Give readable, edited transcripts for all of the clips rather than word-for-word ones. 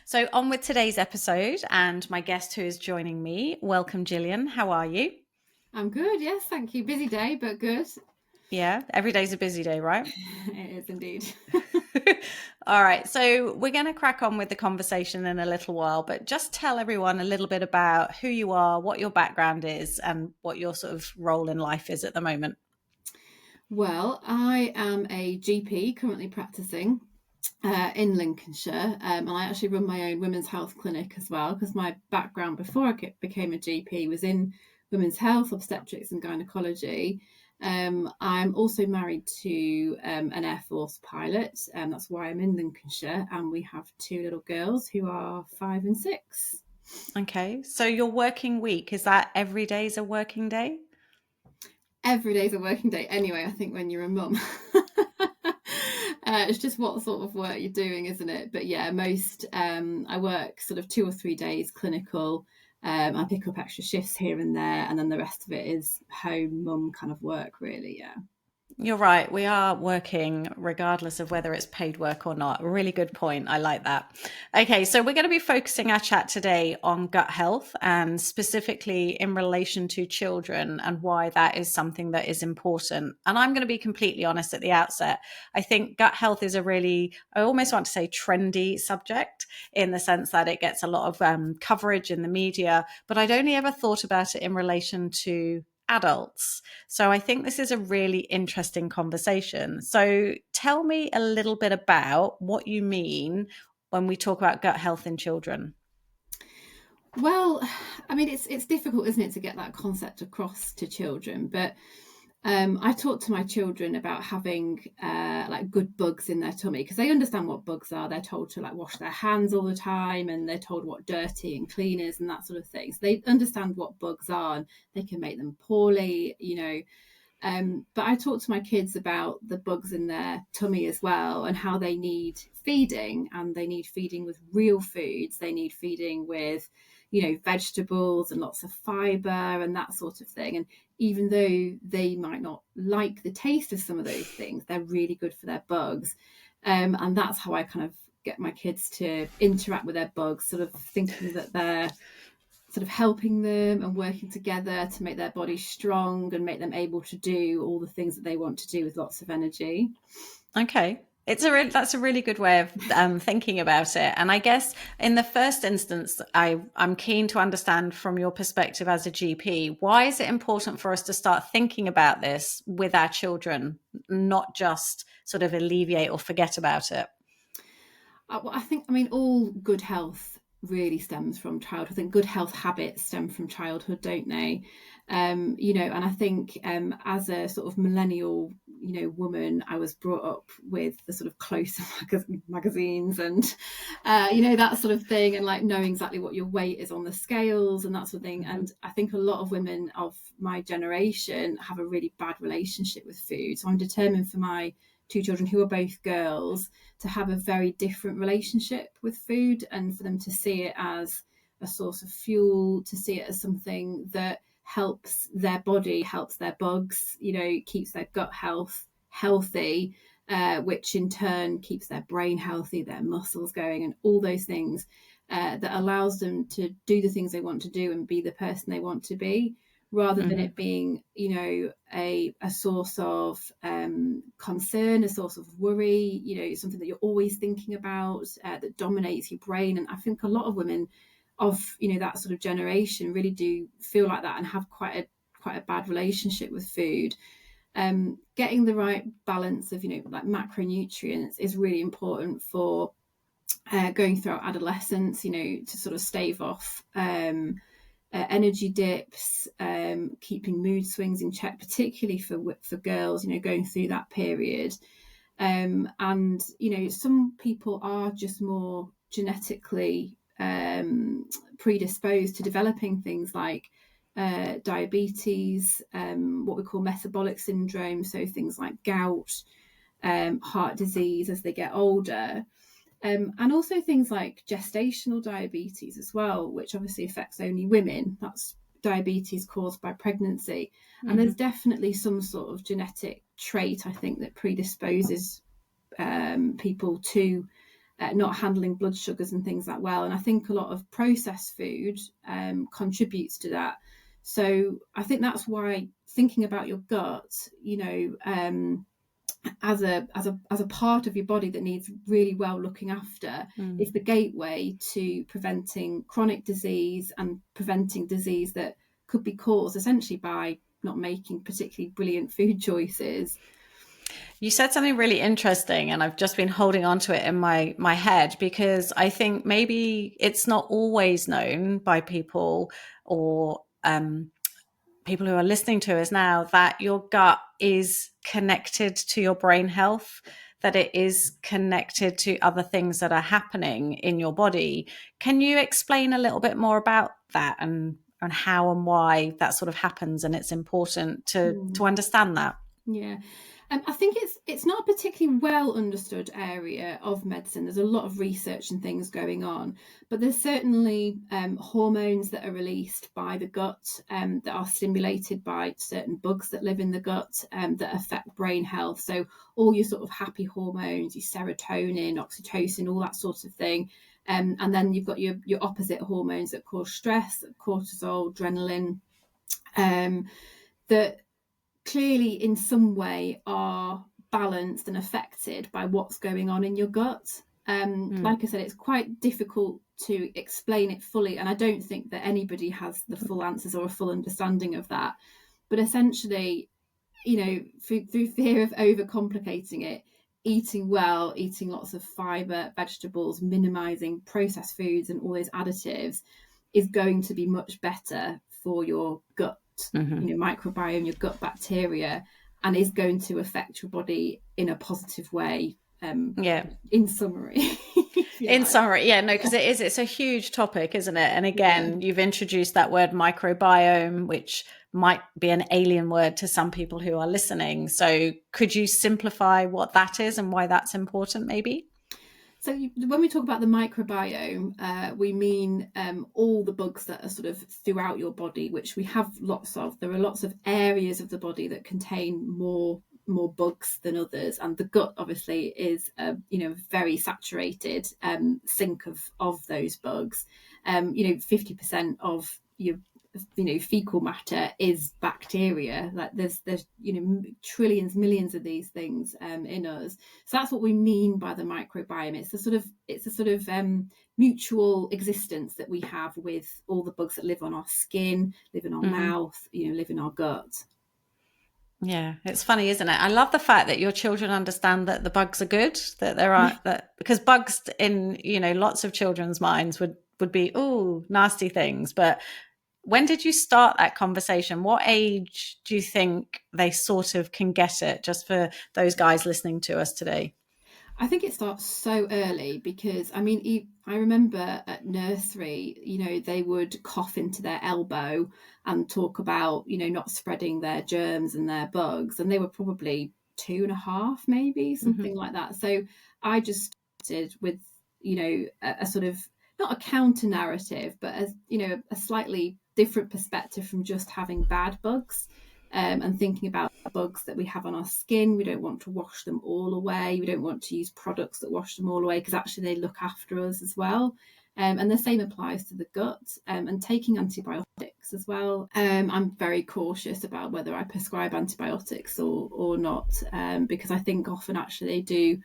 So, on with today's episode, and my guest who is joining me. Welcome, Gillian. How are you? I'm good, yes, thank you. Busy day, but good. Yeah, every day's a busy day, right? It is indeed. All right, so we're going to crack on with the conversation in a little while, but just tell everyone a little bit about who you are, what your background is, and what your sort of role in life is at the moment. Well, I am a GP currently practicing in Lincolnshire, and I actually run my own women's health clinic as well because my background before I became a GP was in women's health, obstetrics, and gynecology. I'm also married to an Air Force pilot, and that's why I'm in Lincolnshire. And we have two little girls who are 5 and 6. Okay, so your working week, is that every day is a working day? Every day's a working day anyway, I think, when you're a mum. It's just what sort of work you're doing, isn't it? But yeah, I work sort of 2 or 3 days clinical. I pick up extra shifts here and there, and then the rest of it is home mum kind of work, really. Yeah. You're right. We are working regardless of whether it's paid work or not. Really good point. I like that. Okay, so we're going to be focusing our chat today on gut health and specifically in relation to children and why that is something that is important. And I'm going to be completely honest at the outset. I think gut health is I almost want to say trendy subject in the sense that it gets a lot of coverage in the media, but I'd only ever thought about it in relation to adults. So I think this is a really interesting conversation. So tell me a little bit about what you mean when we talk about gut health in children. Well, I mean, it's difficult, isn't it, to get that concept across to children, but I talk to my children about having like good bugs in their tummy because they understand what bugs are. They're told to like wash their hands all the time, and they're told what dirty and clean is and that sort of thing. So they understand what bugs are, and they can make them poorly. But I talk to my kids about the bugs in their tummy as well and how they need feeding, and they need feeding with real foods. They need feeding with, vegetables and lots of fiber and that sort of thing. And even though they might not like the taste of some of those things, they're really good for their bugs. And that's how I kind of get my kids to interact with their bugs, sort of thinking that they're sort of helping them and working together to make their bodies strong and make them able to do all the things that they want to do with lots of energy. Okay. That's a really good way of thinking about it. And I guess in the first instance, I'm keen to understand from your perspective as a GP, why is it important for us to start thinking about this with our children, not just sort of alleviate or forget about it? Well, I mean, all good health really stems from childhood. I think good health habits stem from childhood, don't they? And I think as a sort of millennial, woman, I was brought up with the sort of closer magazines and, that sort of thing, and like knowing exactly what your weight is on the scales and that sort of thing. And I think a lot of women of my generation have a really bad relationship with food. So I'm determined for my two children who are both girls to have a very different relationship with food, and for them to see it as a source of fuel, to see it as something that helps their body, helps their bugs, keeps their gut health healthy, which in turn keeps their brain healthy, their muscles going, and all those things that allows them to do the things they want to do and be the person they want to be, rather than it being, a source of concern, a source of worry, something that you're always thinking about, that dominates your brain. And I think a lot of women of, that sort of generation really do feel like that and have quite a bad relationship with food. Getting the right balance of, like macronutrients is really important for going through adolescence, to sort of stave off energy dips, keeping mood swings in check, particularly for girls, going through that period. And some people are just more genetically predisposed to developing things like diabetes, what we call metabolic syndrome, so things like gout, heart disease as they get older. And also things like gestational diabetes as well, which obviously affects only women. That's diabetes caused by pregnancy. And there's definitely some sort of genetic trait, I think, that predisposes people to not handling blood sugars and things that well. And I think a lot of processed food contributes to that. So I think that's why thinking about your gut, as a part of your body that needs really well looking after, is the gateway to preventing chronic disease and preventing disease that could be caused essentially by not making particularly brilliant food choices. You said something really interesting, and I've just been holding on to it in my head, because I think maybe it's not always known by people, or people who are listening to us now, that your gut is connected to your brain health, that it is connected to other things that are happening in your body. Can you explain a little bit more about that, and how and why that sort of happens? And it's important to understand that. Yeah. I think it's not a particularly well understood area of medicine. There's a lot of research and things going on, but there's certainly hormones that are released by the gut that are stimulated by certain bugs that live in the gut that affect brain health. So all your sort of happy hormones, your serotonin, oxytocin, all that sort of thing. And then you've got your opposite hormones that cause stress, cortisol, adrenaline, that clearly in some way are balanced and affected by what's going on in your gut. Like I said, it's quite difficult to explain it fully, and I don't think that anybody has the full answers or a full understanding of that. But essentially, through fear of overcomplicating it, eating well, eating lots of fibre, vegetables, minimising processed foods and all those additives is going to be much better for your gut microbiome, your gut bacteria, and is going to affect your body in a positive way. In summary. Because it's a huge topic, isn't it? And again, you've introduced that word microbiome, which might be an alien word to some people who are listening. So could you simplify what that is and why that's important, maybe? So when we talk about the microbiome, we mean all the bugs that are sort of throughout your body, which we have lots of. There are lots of areas of the body that contain more bugs than others, and the gut obviously is very saturated sink of those bugs. 50% of your fecal matter is bacteria. Like there's trillions, millions of these things in us. So that's what we mean by the microbiome. It's a sort of mutual existence that we have with all the bugs that live on our skin, live in our mouth, live in our gut. Yeah, it's funny, isn't it? I love the fact that your children understand that the bugs are good, that there are because bugs in lots of children's minds would be nasty things. But when did you start that conversation? What age do you think they sort of can get it, just for those guys listening to us today? I think it starts so early because, I remember at nursery, they would cough into their elbow and talk about, not spreading their germs and their bugs. And they were probably 2.5, maybe, something like that. So I just started with, a sort of, not a counter narrative, but a slightly different perspective from just having bad bugs. And thinking about the bugs that we have on our skin. We don't want to wash them all away. We don't want to use products that wash them all away, because actually they look after us as well. And the same applies to the gut, and taking antibiotics as well. I'm very cautious about whether I prescribe antibiotics or not, because I think often actually they do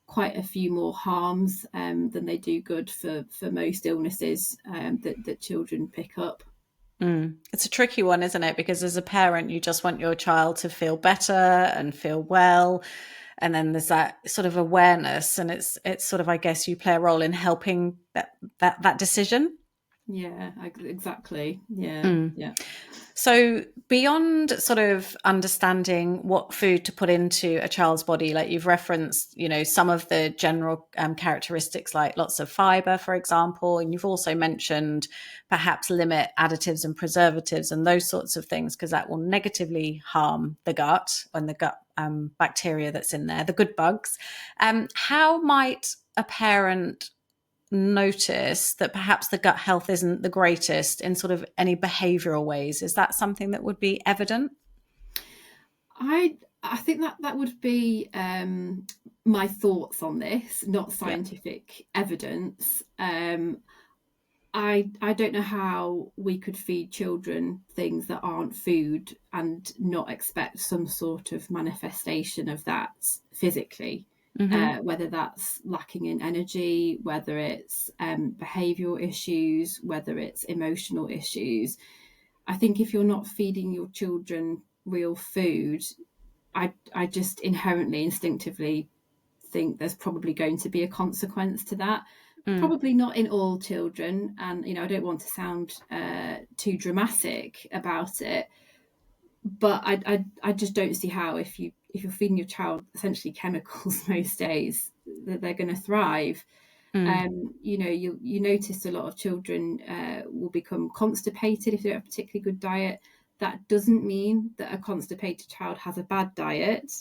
quite a few more harms than they do good for most illnesses that children pick up. It's a tricky one, isn't it? Because as a parent, you just want your child to feel better and feel well. And then there's that sort of awareness, and it's sort of, I guess, you play a role in helping that decision. Yeah, exactly. Yeah. So beyond sort of understanding what food to put into a child's body, like you've referenced, some of the general characteristics, like lots of fiber, for example, and you've also mentioned perhaps limit additives and preservatives and those sorts of things, because that will negatively harm the gut and the gut bacteria that's in there, the good bugs. How might a parent notice that perhaps the gut health isn't the greatest in sort of any behavioral ways? Is that something that would be evident? I think that would be my thoughts on this, not Yeah. scientific evidence. I don't know how we could feed children things that aren't food and not expect some sort of manifestation of that physically. Mm-hmm. Whether that's lacking in energy, whether it's behavioural issues, whether it's emotional issues. I think if you're not feeding your children real food, I just inherently, instinctively think there's probably going to be a consequence to that. Mm. Probably not in all children, and I don't want to sound too dramatic about it, but I just don't see how, if you're feeding your child essentially chemicals most days, that they're going to thrive. Mm. You notice a lot of children will become constipated if they don't have a particularly good diet. That doesn't mean that a constipated child has a bad diet.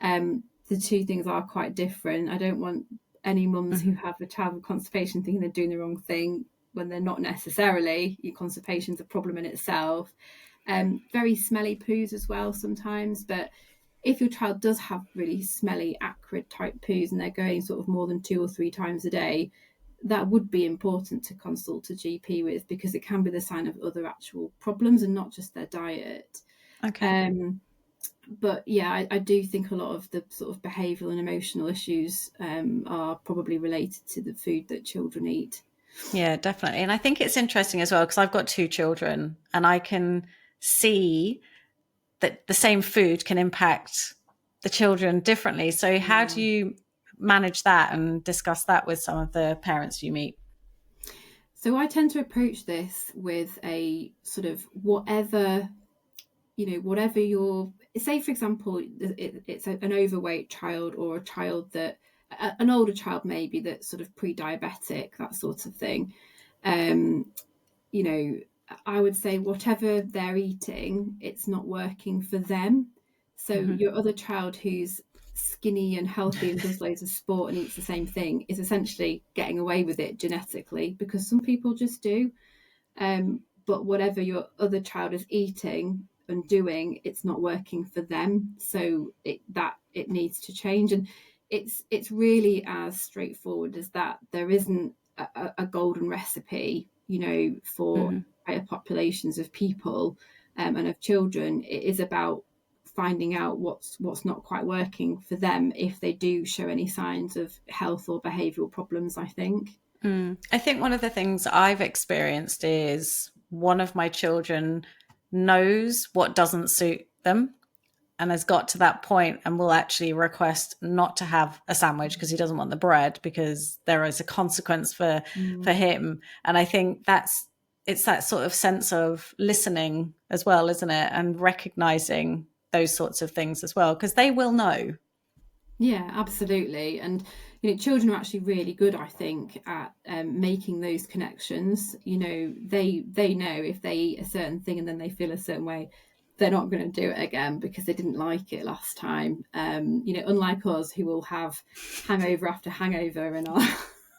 The two things are quite different. I don't want any mums who Mm-hmm. have a child with constipation thinking they're doing the wrong thing when they're not necessarily. Your constipation's a problem in itself. Very smelly poos as well sometimes, but if your child does have really smelly, acrid type poos and they're going sort of more than 2 or 3 times a day, that would be important to consult a GP with, because it can be the sign of other actual problems and not just their diet. Okay. But yeah, I do think a lot of the sort of behavioural and emotional issues are probably related to the food that children eat. Yeah, definitely. And I think it's interesting as well because I've got two children and I can see that the same food can impact the children differently. So, how Yeah. do you manage that and discuss that with some of the parents you meet? So I tend to approach this with a sort of whatever your, say for example, it's an overweight child, or a child that, an older child maybe, that's sort of pre-diabetic, that sort of thing. um you know I would say whatever they're eating, it's not working for them. So Mm-hmm. your other child who's skinny and healthy and does loads of sport and eats the same thing is essentially getting away with it genetically, because some people just do. But whatever your other child is eating and doing, it's not working for them. So it needs to change, and it's really as straightforward as that. There isn't a golden recipe, for Mm-hmm. higher populations of people and of children. It is about finding out what's not quite working for them if they do show any signs of health or behavioural problems, I think. I think one of the things I've experienced is one of my children knows what doesn't suit them and has got to that point and will actually request not to have a sandwich because he doesn't want the bread because there is a consequence for Mm. him. And I think it's that sort of sense of listening as well, isn't it? And recognizing those sorts of things as well, because they will know. Yeah, absolutely. And children are actually really good, I think, at making those connections. They know if they eat a certain thing and then they feel a certain way, they're not going to do it again because they didn't like it last time. Unlike us, who will have hangover after hangover in our,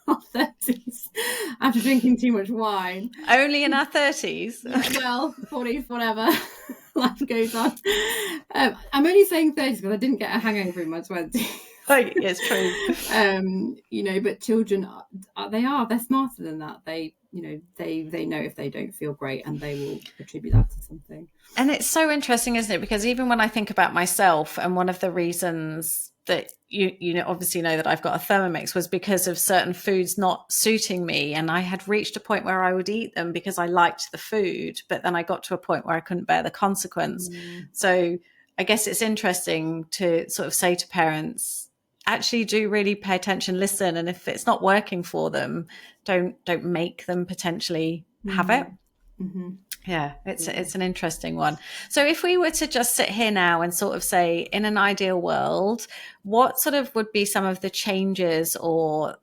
our 30s after drinking too much wine. Only in our 30s. Yeah, well, 40s, whatever. Life goes on. I'm only saying 30s because I didn't get a hangover in my 20s. It's true. But children they're smarter than that. They know if they don't feel great, and they will attribute that to something. And it's so interesting, isn't it? Because even when I think about myself, and one of the reasons that obviously know that I've got a Thermomix was because of certain foods not suiting me, and I had reached a point where I would eat them because I liked the food, but then I got to a point where I couldn't bear the consequence. So I guess it's interesting to sort of say to parents, actually do really pay attention, listen, and if it's not working for them, don't make them potentially have it. Mm-hmm. Yeah, it's an interesting one. So if we were to just sit here now and sort of say, in an ideal world, what sort of would be some of the changes or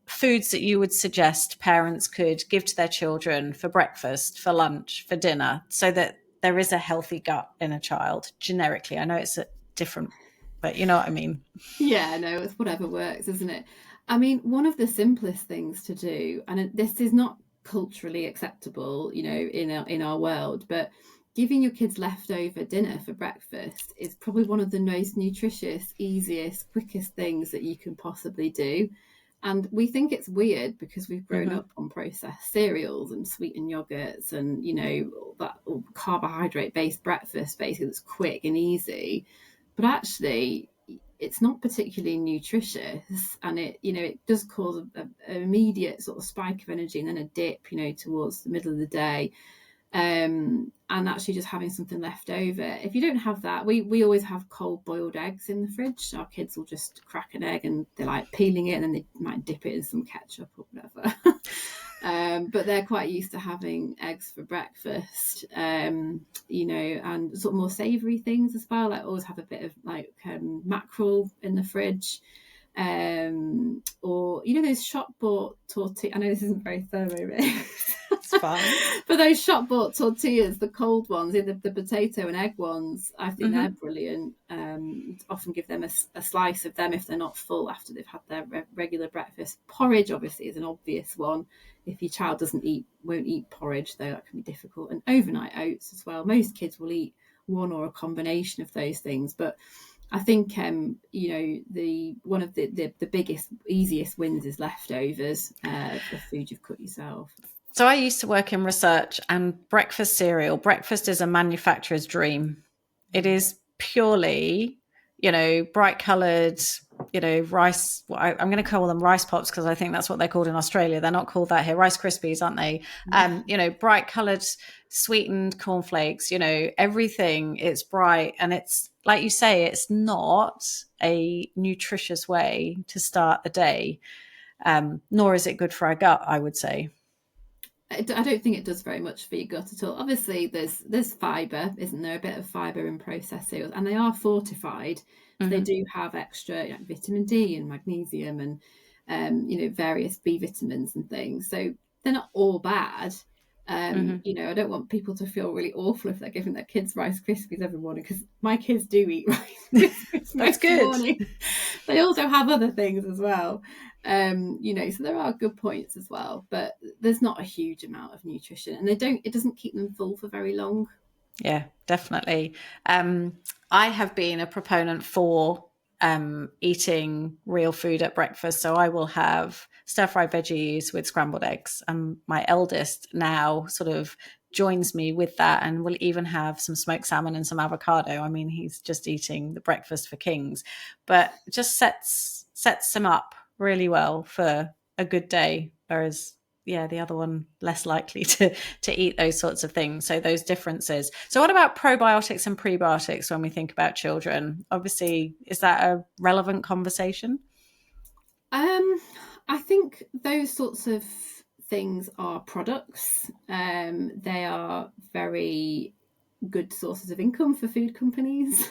foods that you would suggest parents could give to their children for breakfast, for lunch, for dinner, so that there is a healthy gut in a child generically? I know it's a different, but you know what I mean? Yeah, no, it's whatever works, isn't it? I mean, one of the simplest things to do, and this is not culturally acceptable, in our world, but giving your kids leftover dinner for breakfast is probably one of the most nutritious, easiest, quickest things that you can possibly do. And we think it's weird because we've grown Mm-hmm. up on processed cereals and sweetened yogurts and, that carbohydrate based breakfast basically that's quick and easy. But actually, it's not particularly nutritious, and it does cause an immediate sort of spike of energy and then a dip, towards the middle of the day. And actually just having something left over. If you don't have that, we always have cold boiled eggs in the fridge. Our kids will just crack an egg and they like peeling it, and then they might dip it in some ketchup or whatever. But they're quite used to having eggs for breakfast, and sort of more savoury things as well. Like always have a bit of mackerel in the fridge, or those shop bought tortillas. I know this isn't very thorough, It's fine. but those shop bought tortillas, the cold ones, the potato and egg ones, I think Mm-hmm. they're brilliant. Often give them a slice of them if they're not full after they've had their regular breakfast. Porridge obviously is an obvious one. If your child won't eat porridge, though, that can be difficult. And overnight oats as well. Most kids will eat one or a combination of those things, but I think one of the biggest, easiest wins is leftovers, the food you've cooked yourself. So I used to work in research, and breakfast is a manufacturer's dream. It is purely, bright coloured, rice. I'm going to call them rice pops because I think that's what they're called in Australia. They're not called that here. Rice Krispies, aren't they? Bright coloured, sweetened cornflakes, everything. It's bright. And it's like you say, it's not a nutritious way to start the day, nor is it good for our gut, I would say. I don't think it does very much for your gut at all. Obviously, there's fibre, isn't there? A bit of fibre in processed cereals, and they are fortified. So they do have extra vitamin D and magnesium and various B vitamins and things. So they're not all bad. I don't want people to feel really awful if they're giving their kids Rice Krispies every morning, because my kids do eat Rice Krispies That's every good. morning. They also have other things as well. So there are good points as well, but there's not a huge amount of nutrition, and it doesn't keep them full for very long. Yeah, definitely. I have been a proponent for eating real food at breakfast. So I will have stir-fried veggies with scrambled eggs. And my eldest now sort of joins me with that, and will even have some smoked salmon and some avocado. I mean, he's just eating the breakfast for kings, but just sets him up really well for a good day. Whereas the other one less likely to eat those sorts of things. So those differences. So what about probiotics and prebiotics when we think about children? Obviously, is that a relevant conversation? I think those sorts of things are products. They are very good sources of income for food companies.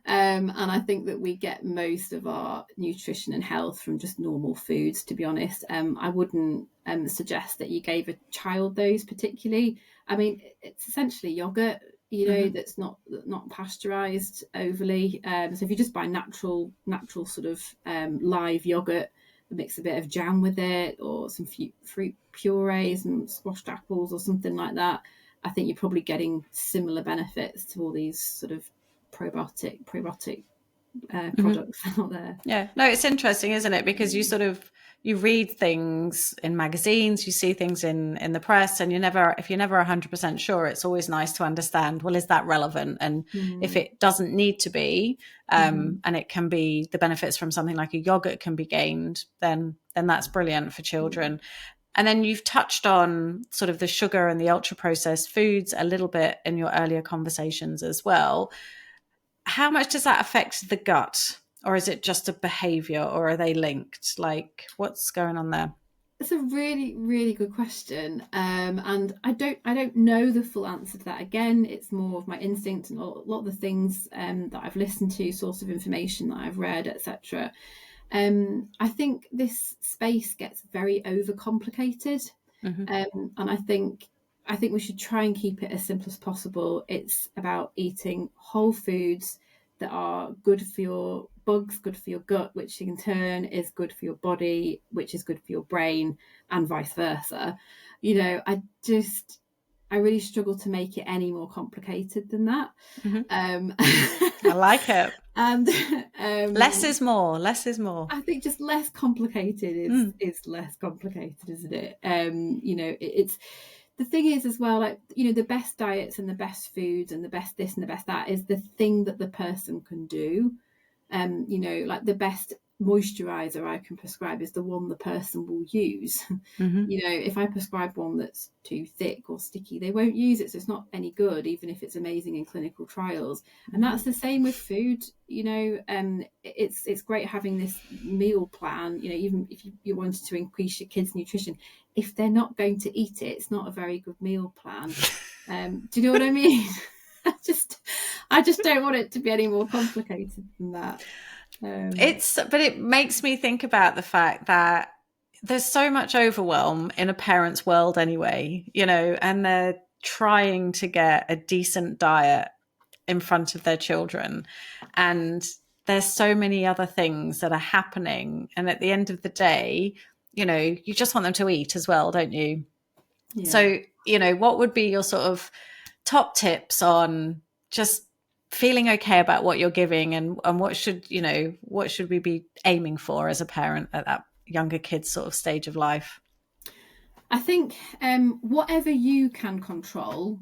And I think that we get most of our nutrition and health from just normal foods, to be honest. I wouldn't suggest that you gave a child those particularly. I mean, it's essentially yogurt, that's not pasteurized overly. So if you just buy natural sort of live yogurt, mix a bit of jam with it, or some fruit purees and squashed apples or something like that, I think you're probably getting similar benefits to all these sort of probiotic products out there. Yeah, no, it's interesting, isn't it? Because you read things in magazines, you see things in the press, and if you're never 100% sure, it's always nice to understand, well, is that relevant? And if it doesn't need to be, and it can be, the benefits from something like a yogurt can be gained, then that's brilliant for children. And then you've touched on sort of the sugar and the ultra processed foods a little bit in your earlier conversations as well. How much does that affect the gut? Or is it just a behavior, or are they linked? Like, what's going on there? It's a really, really good question, and I don't know the full answer to that. Again, it's more of my instinct and a lot of the things that I've listened to, source of information that I've read, etc. I think this space gets very overcomplicated, and I think we should try and keep it as simple as possible. It's about eating whole foods that are good for your bugs, good for your gut, which in turn is good for your body, which is good for your brain, and vice versa. I just I really struggle to make it any more complicated than that. I like it. And less is more. Less is more. I think just less complicated is less complicated, isn't it? It's the thing is as well, like, the best diets and the best foods and the best this and the best that is the thing that the person can do. Like the best moisturizer I can prescribe is the one the person will use. If I prescribe one that's too thick or sticky, they won't use it, so it's not any good, even if it's amazing in clinical trials. And that's the same with food. It's great having this meal plan, even if you wanted to increase your kids' nutrition. If they're not going to eat it, it's not a very good meal plan. Do you know what I mean? I just don't want it to be any more complicated than that. But it makes me think about the fact that there's so much overwhelm in a parent's world anyway, and they're trying to get a decent diet in front of their children. And there's so many other things that are happening. And at the end of the day, you just want them to eat as well, don't you? Yeah. So, what would be your sort of top tips on just feeling okay about what you're giving, and what should we be aiming for as a parent at that younger kid's sort of stage of life? I think whatever you can control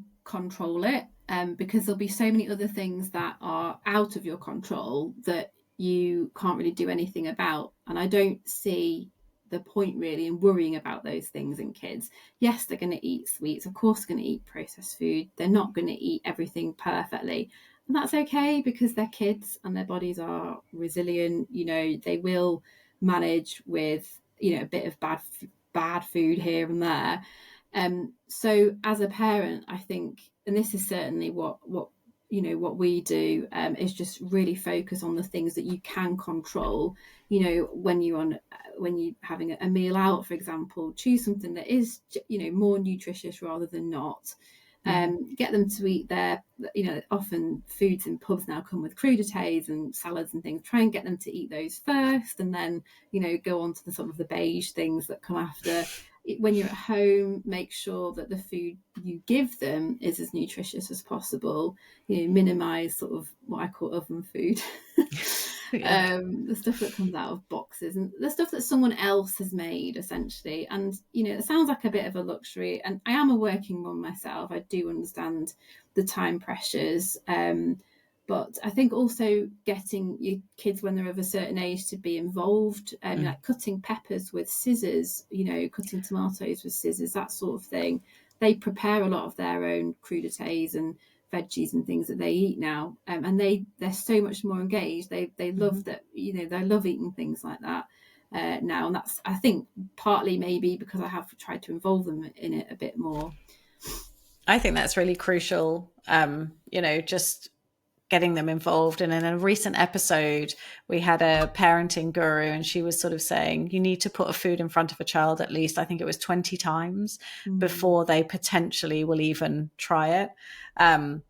it, because there'll be so many other things that are out of your control that you can't really do anything about. And I don't see the point really in worrying about those things in kids. Yes, they're going to eat sweets. Of course, they're going to eat processed food. They're not going to eat everything perfectly. And that's okay, because they're kids and their bodies are resilient. They will manage with, a bit of bad food here and there. So as a parent, I think, and this is certainly what we do, is just really focus on the things that you can control. When you're having a meal out, for example, choose something that is, more nutritious rather than not. Get them to eat their, often foods in pubs now come with crudités and salads and things. Try and get them to eat those first, and then, go on to the sort of the beige things that come after. When you're at home, make sure that the food you give them is as nutritious as possible. Minimize sort of what I call oven food. The stuff that comes out of boxes and the stuff that someone else has made, essentially. And it sounds like a bit of a luxury, and I am a working mum myself. I do understand the time pressures, but I think also getting your kids when they're of a certain age to be involved, like cutting peppers with scissors, cutting tomatoes with scissors, that sort of thing. They prepare a lot of their own crudités and veggies and things that they eat now, and they're so much more engaged. They love that, they love eating things like that now, and that's, I think, partly maybe because I have tried to involve them in it a bit more. I think that's really crucial, just getting them involved. And in a recent episode, we had a parenting guru, and she was sort of saying you need to put a food in front of a child at least, I think it was 20 times before they potentially will even try it,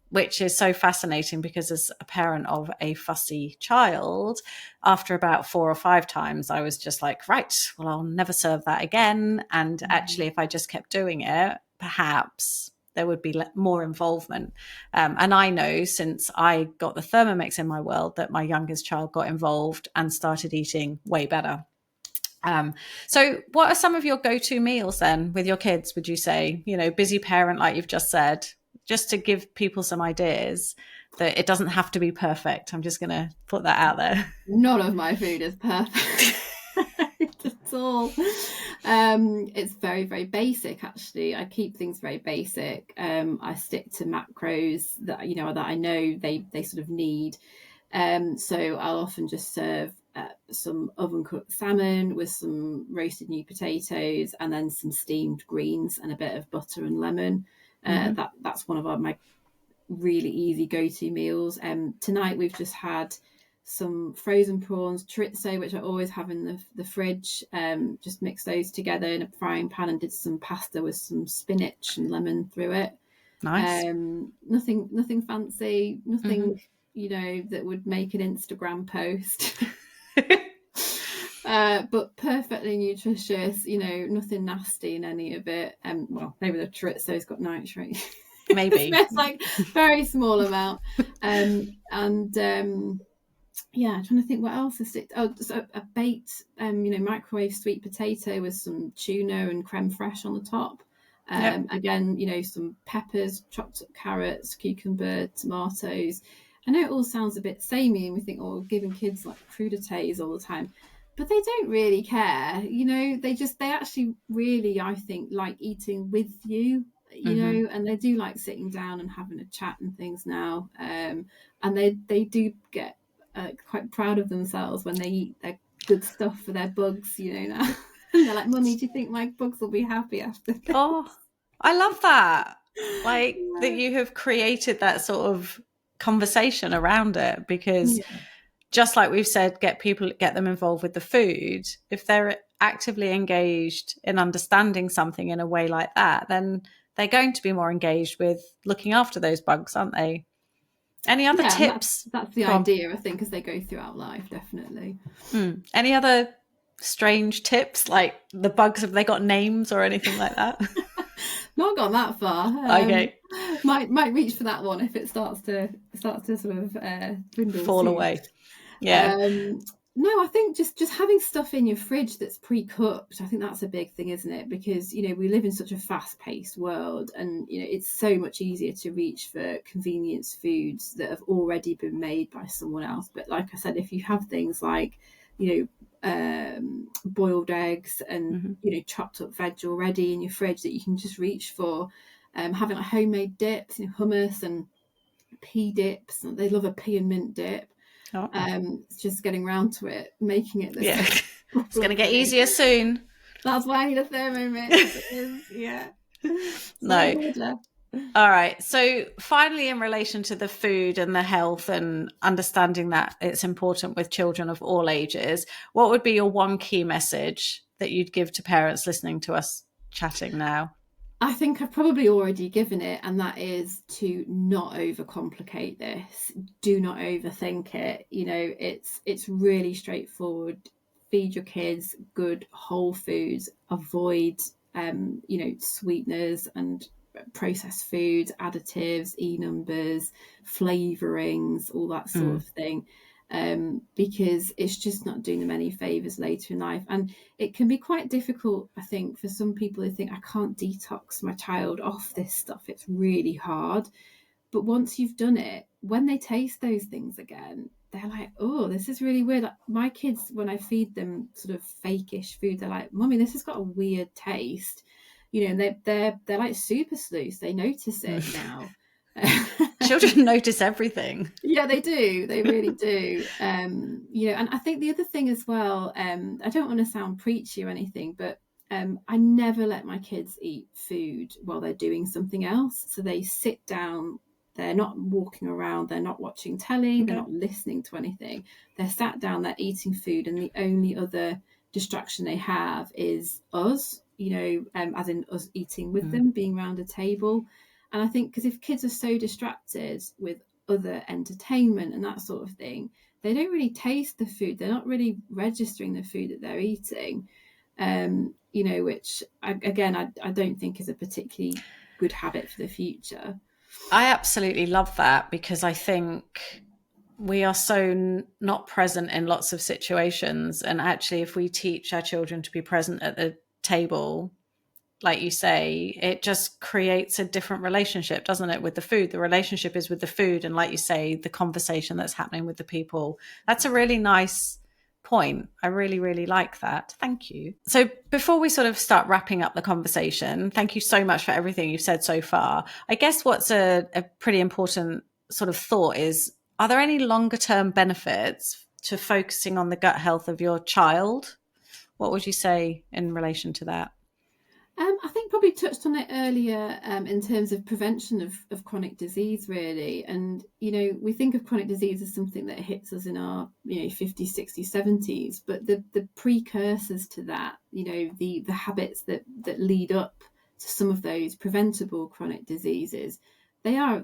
which is so fascinating, because as a parent of a fussy child, after about 4 or 5 times, I was just like, right, well, I'll never serve that again. And actually, if I just kept doing it, perhaps there would be more involvement. And I know, since I got the Thermomix in my world, that my youngest child got involved and started eating way better. So what are some of your go-to meals then with your kids, would you say? Busy parent, like you've just said, just to give people some ideas that it doesn't have to be perfect. I'm just going to put that out there. None of my food is perfect. At all. It's very, very basic, actually. I keep things very basic. I stick to macros that I know they sort of need. So I'll often just serve some oven cooked salmon with some roasted new potatoes, and then some steamed greens and a bit of butter and lemon. That's one of my really easy go-to meals. Tonight we've just had some frozen prawns, chorizo, which I always have in the fridge. Just mix those together in a frying pan, and did some pasta with some spinach and lemon through it. Nice. Nothing fancy, nothing that would make an Instagram post. But perfectly nutritious, nothing nasty in any of it. Well, maybe the chorizo's got nitrate. Maybe. It's like very small amount. Yeah, trying to think what else is it. Oh, so a baked, microwave sweet potato with some tuna and creme fraiche on the top. Yep. Again, some peppers, chopped up carrots, cucumber, tomatoes. I know it all sounds a bit samey, and we think, oh, giving kids like crudités all the time, but they don't really care. They actually really, I think, like eating with you. And they do like sitting down and having a chat and things now. And they do get quite proud of themselves when they eat their good stuff for their bugs, now. And they're like, Mummy, do you think my bugs will be happy after this? Oh, I love that. Like that you have created that sort of conversation around it, because just like we've said, get them involved with the food. If they're actively engaged in understanding something in a way like that, then they're going to be more engaged with looking after those bugs, aren't they? Any other tips? That's the idea, I think, as they go throughout life, definitely. Any other strange tips, like the bugs, have they got names or anything like that? Not gone that far. Okay. Might reach for that one if it starts to sort of dwindle, fall soon. away. Yeah. No, I think just having stuff in your fridge that's pre-cooked, I think that's a big thing, isn't it? Because, we live in such a fast-paced world, and, it's so much easier to reach for convenience foods that have already been made by someone else. But like I said, if you have things like, boiled eggs and, chopped up veg already in your fridge that you can just reach for, having like homemade dips, hummus and pea dips. They love a pea and mint dip. It's just getting around to it, making it. It's going to get easier soon. That's why I need a Thermomix. Yeah. No. All right. So finally, in relation to the food and the health and understanding that it's important with children of all ages, what would be your one key message that you'd give to parents listening to us chatting now? I think I've probably already given it, and that is to not overcomplicate this. Do not overthink it. It's really straightforward. Feed your kids good whole foods. Avoid sweeteners and processed foods, additives, numbers, flavorings, all that sort of thing. Because it's just not doing them any favors later in life. And it can be quite difficult, I think, for some people who think, I can't detox my child off this stuff. It's really hard. But once you've done it, when they taste those things again, they're like, oh, this is really weird. Like my kids, when I feed them sort of fake-ish food, they're like, Mummy, this has got a weird taste. And they're like super sleuths. They notice it now. Children notice everything. Yeah, they do. They really do. And I think the other thing as well, I don't want to sound preachy or anything, but I never let my kids eat food while they're doing something else. So they sit down, they're not walking around, they're not watching telly, they're not listening to anything. They're sat down, they're eating food, and the only other distraction they have is us, as in us eating with them, being around a table. And I think because if kids are so distracted with other entertainment and that sort of thing, they don't really taste the food. They're not really registering the food that they're eating, which, I don't think is a particularly good habit for the future. I absolutely love that, because I think we are so not present in lots of situations. And actually, if we teach our children to be present at the table, like you say, it just creates a different relationship, doesn't it, with the food? The relationship is with the food, and like you say, the conversation that's happening with the people. That's a really nice point. I really, really like that. Thank you. So before we sort of start wrapping up the conversation, thank you so much for everything you've said so far. I guess what's a pretty important sort of thought is, are there any longer term benefits to focusing on the gut health of your child? What would you say in relation to that? I think probably touched on it earlier in terms of prevention of chronic disease, really. And, we think of chronic disease as something that hits us in our, 50s, 60s, 70s. But the precursors to that, the habits that lead up to some of those preventable chronic diseases, they are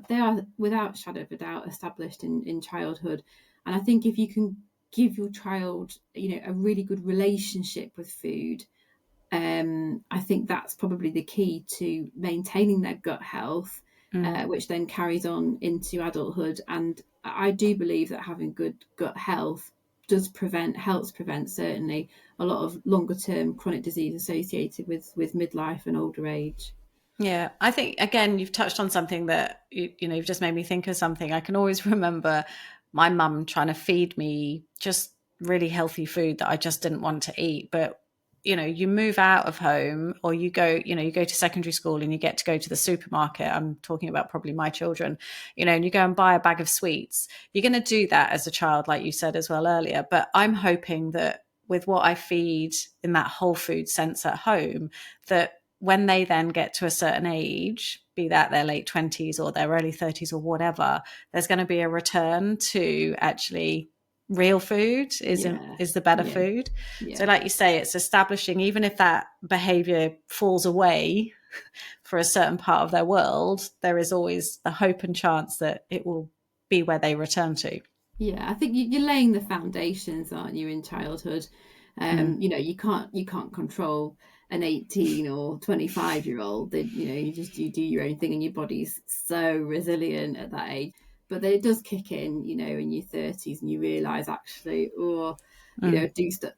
without shadow of a doubt established in childhood. And I think if you can give your child, a really good relationship with food, I think that's probably the key to maintaining their gut health, which then carries on into adulthood. And I do believe that having good gut health helps prevent certainly a lot of longer term chronic disease associated with midlife and older age. Yeah, I think again you've touched on something that you've just made me think of something. I can always remember my mum trying to feed me just really healthy food that I just didn't want to eat. But you move out of home, or you go to secondary school and you get to go to the supermarket. I'm talking about probably my children, and you go and buy a bag of sweets. You're going to do that as a child, like you said as well earlier. But I'm hoping that with what I feed in that whole food sense at home, that when they then get to a certain age, be that their late 20s or their early 30s or whatever, there's going to be a return to actually real food is the better food. So like you say, it's establishing, even if that behavior falls away for a certain part of their world, there is always the hope and chance that it will be where they return to. Yeah, I think you're laying the foundations, aren't you, in childhood? You can't control an 18 or 25-year-old. You do your own thing, and your body's so resilient at that age. But then it does kick in, in your 30s, and you realise actually,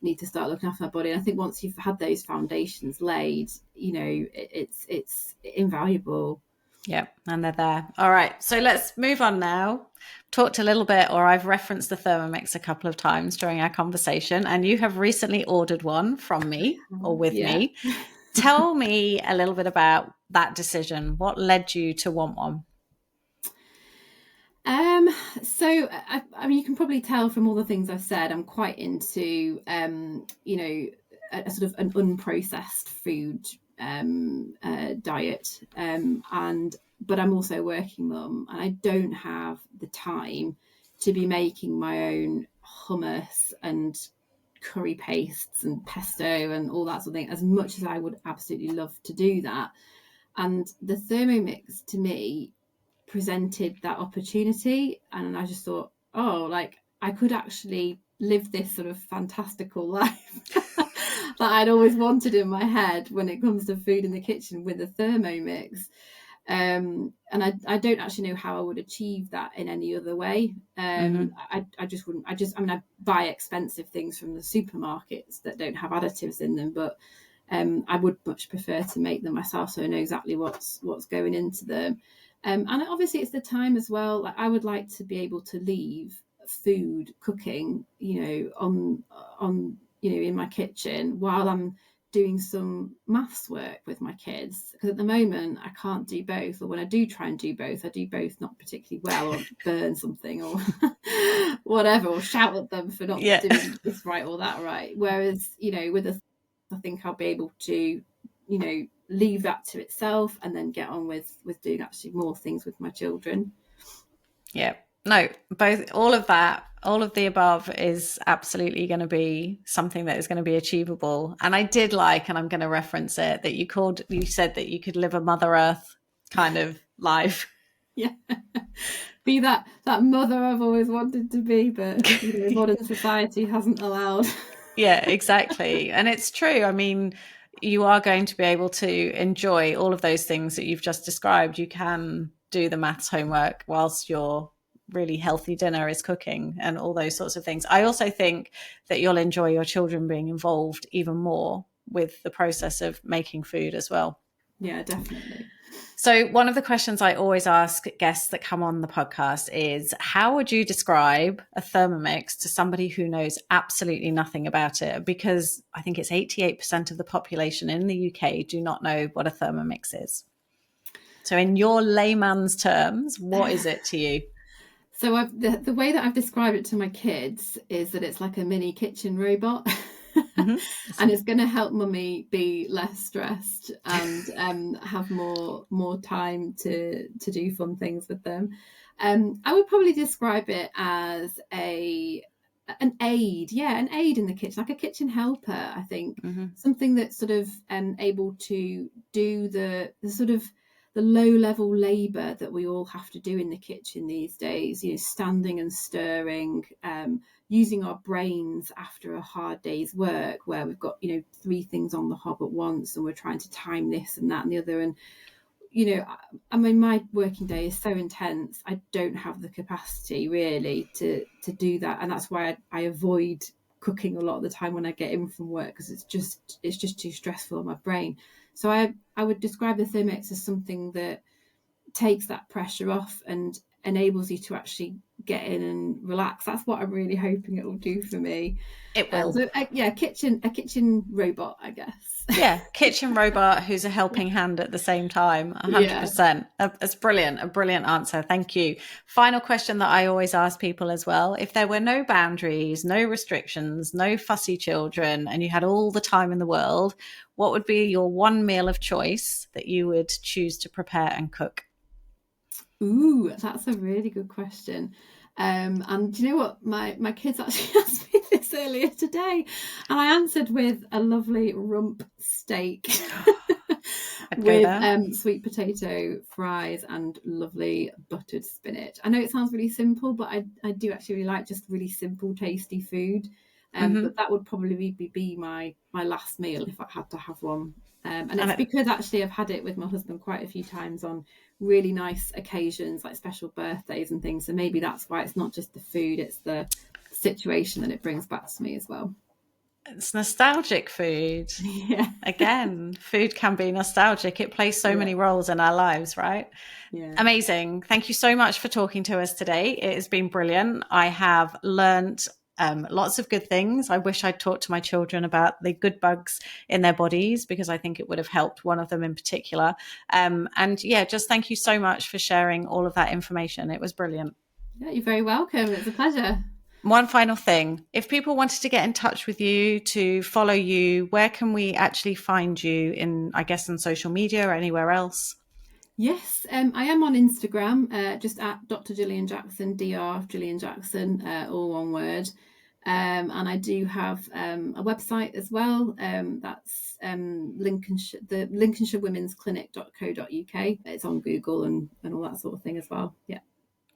need to start looking after my body. And I think once you've had those foundations laid, it's invaluable. Yeah, and they're there. All right, so let's move on now. Talked a little bit, or I've referenced the Thermomix a couple of times during our conversation, and you have recently ordered one from me or with me. Tell me a little bit about that decision. What led you to want one? So I mean, you can probably tell from all the things I've said, I'm quite into, a sort of an unprocessed food diet, but I'm also a working mum, and I don't have the time to be making my own hummus and curry pastes and pesto and all that sort of thing, as much as I would absolutely love to do that. And the Thermomix to me presented that opportunity, and I just thought, like, I could actually live this sort of fantastical life that I'd always wanted in my head when it comes to food in the kitchen with a Thermomix. And I don't actually know how I would achieve that in any other way. I just wouldn't. I buy expensive things from the supermarkets that don't have additives in them, but I would much prefer to make them myself, so I know exactly what's going into them. And obviously it's the time as well. Like, I would like to be able to leave food cooking, on in my kitchen while I'm doing some maths work with my kids, because at the moment I can't do both, or when I do try and do both, I do both not particularly well, or burn something or whatever, or shout at them for not doing this right or that right. Whereas, with a, I think I'll be able to, leave that to itself and then get on with doing actually more things with my children. Yeah. No, all of the above is absolutely going to be something that is going to be achievable. And I did like, and I'm going to reference it, that you said that you could live a Mother Earth kind of life. Yeah. Be that mother I've always wanted to be, but modern society hasn't allowed. Yeah, exactly. And it's true. I mean, you are going to be able to enjoy all of those things that you've just described. You can do the maths homework whilst your really healthy dinner is cooking and all those sorts of things. I also think that you'll enjoy your children being involved even more with the process of making food as well. Yeah, definitely. So one of the questions I always ask guests that come on the podcast is, how would you describe a Thermomix to somebody who knows absolutely nothing about it? Because I think it's 88% of the population in the UK do not know what a Thermomix is. So in your layman's terms, what is it to you? So the way that I've described it to my kids is that it's like a mini kitchen robot. Mm-hmm. And it's going to help mummy be less stressed and have more time to do fun things with them. I would probably describe it as an aid in the kitchen, like a kitchen helper. I think something that's sort of able to do the sort of the low level labor that we all have to do in the kitchen these days, standing and stirring, using our brains after a hard day's work, where we've got, you know, 3 things on the hob at once, and we're trying to time this and that and the other. And you know, I mean, my working day is so intense. I don't have the capacity really to do that, and that's why I avoid cooking a lot of the time when I get in from work, because it's just too stressful on my brain. So I would describe the Thermix as something that takes that pressure off and enables you to actually get in and relax. That's what I'm really hoping it will do for me. It will. So yeah, a kitchen robot, I guess. Yeah, kitchen robot who's a helping hand at the same time. 100%. That's brilliant. A brilliant answer. Thank you. Final question that I always ask people as well. If there were no boundaries, no restrictions, no fussy children, and you had all the time in the world, what would be your one meal of choice that you would choose to prepare and cook? Ooh, that's a really good question. And do you know what? My kids actually asked me this earlier today, and I answered with a lovely rump steak with sweet potato fries and lovely buttered spinach. I know it sounds really simple, but I do actually really like just really simple, tasty food. But that would probably be my last meal if I had to have one. And it's because actually I've had it with my husband quite a few times on really nice occasions, like special birthdays and things. So maybe that's why it's not just the food, it's the situation that it brings back to me as well. It's nostalgic food. Yeah. Again, food can be nostalgic. It plays so many roles in our lives, right? Yeah. Amazing. Thank you so much for talking to us today. It has been brilliant. I have learned lots of good things. I wish I'd talked to my children about the good bugs in their bodies, because I think it would have helped one of them in particular. And yeah, just thank you so much for sharing all of that information. It was brilliant. Yeah, you're very welcome. It's a pleasure. One final thing. If people wanted to get in touch with you, to follow you, where can we actually find you in, I guess, on social media or anywhere else? Yes, I am on Instagram, just at Dr. Gillian Jackson, Dr. Gillian Jackson, all one word. And I do have a website as well. That's Lincolnshire, the Lincolnshire Women's Clinic.co.uk. It's on Google and all that sort of thing as well. Yeah.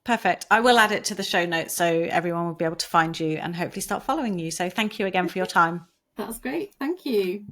Perfect. I will add it to the show notes so everyone will be able to find you and hopefully start following you. So thank you again for your time. That's great. Thank you.